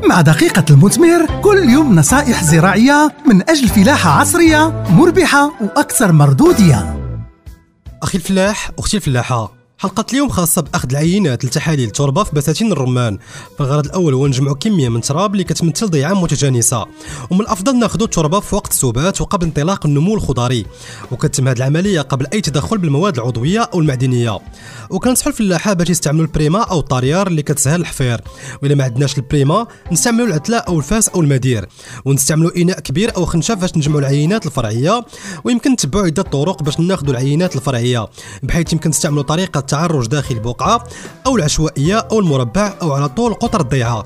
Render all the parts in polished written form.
مع دقيقة المثمر كل يوم نصائح زراعية من أجل فلاحة عصرية مربحة وأكثر مردودية. أخي الفلاح، أختي الفلاحة، حلقة اليوم خاصة بأخذ العينات لتحاليل التربة في بساتين الرمان. فالغرض الأول هو نجمعوا كمية من التراب اللي كتمثل ضيعة متجانسة، ومن الأفضل ناخذوا التربة في وقت السبات وقبل انطلاق النمو الخضري، وكتتم هذه العملية قبل أي تدخل بالمواد العضوية أو المعدنية. وكنصحوا الفلاحة باش يستعملوا البريما أو الطريار اللي كتسهل الحفير، وإلا ما عندناش البريما نستعملوا العتلة أو الفاس أو المدير، ونستعملوا إناء كبير أو خنشة باش نجمعوا العينات الفرعية. ويمكن نتبعوا عدة طرق باش ناخذوا العينات الفرعية، بحيث يمكن تستعملوا طريقة التعرج داخل البقعة أو العشوائية أو المربع أو على طول قطر الضيعة.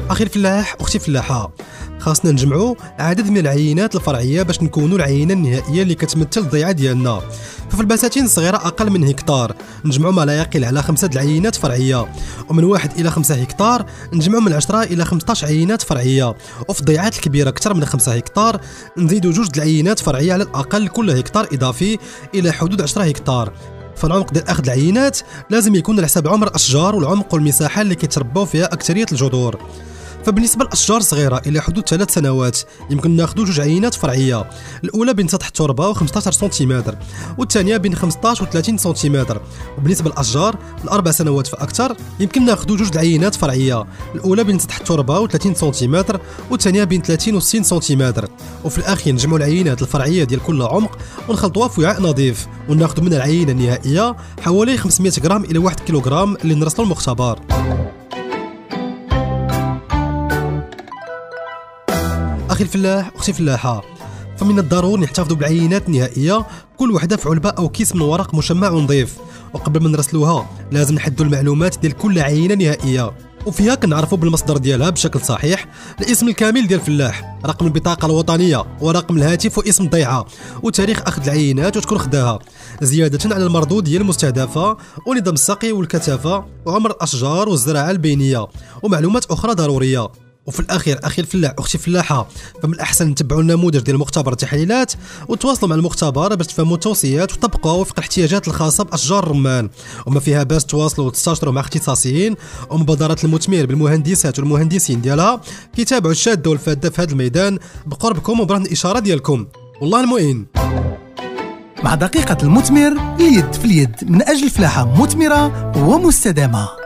أخي الفلاح، أختي الفلاحة، خاصنا نجمعوا عدد من العينات الفرعيه باش نكونوا العينه النهائيه اللي كتمثل الضيعه ديالنا. ففي البساتين الصغيره اقل من هكتار نجمعوا ما لا يقل على 5 العينات فرعيه، ومن 1 إلى 5 هكتار نجمعوا من 10 إلى 15 عينات فرعيه، وفي الضيعات الكبيره اكثر من 5 هكتار نزيدوا 2 العينات فرعيه على الاقل كل هكتار اضافي الى حدود 10 هكتار. فالعمق ديال اخذ العينات لازم يكون على حسب عمر الاشجار والعمق والمساحه اللي كيتربوا فيها اكثريه الجذور. فبالنسبه للاشجار الصغيره الى حدود 3 سنوات يمكن ناخذوا 2 عينات فرعيه، الاولى بين سطح التربه و15 سنتيمتر، والثانيه بين 15 و30 سنتيمتر. وبالنسبه للاشجار ال4 سنوات فاكثر يمكن ناخذوا 2 عينات فرعيه، الاولى بين سطح التربه و30 سنتيمتر، والثانيه بين 30 و60 سنتيمتر. وفي الاخير نجمعوا العينات الفرعيه ديال كل عمق ونخلطوها في وعاء نظيف، وناخذوا منها العينه النهائيه حوالي 500 غرام الى 1 كيلوغرام اللي نرسلوا المختبر. أخي الفلاح، أختي الفلاحة، فمن الضروري نحتفظوا بالعينات النهائية كل وحدة في علبة أو كيس من ورق مشمع ونظيف، وقبل ما نرسلوها لازم نحدوا المعلومات ديال كل عينة نهائية، وفيها كنعرفوا بالمصدر ديالها بشكل صحيح، الاسم الكامل ديال الفلاح، رقم البطاقة الوطنية ورقم الهاتف واسم الضيعة وتاريخ أخذ العينات وشكون خداها، زيادة على المردودية المستهدفة ونظام السقي والكثافة وعمر الأشجار والزراعة البينية ومعلومات أخرى ضرورية. وفي الاخير اخي الفلاح، اختي الفلاحه، فمن الاحسن نتبعوا النموذج ديال مختبر التحليلات وتواصلوا مع المختبر باش تفهموا التوصيات وتطبقوها وفق الاحتياجات الخاصه باشجار الرمان. وما فيها باس تواصلوا وتستشيروا مع اختصاصيين ومبادره المثمر بالمهندسات والمهندسين ديالها كيتابعوا الشاده والفاده في هذا الميدان بقربكم وبرهن الاشاره ديالكم. والله المعين. مع دقيقة المثمر اليد في اليد من أجل فلاحة مثمرة ومستدامة.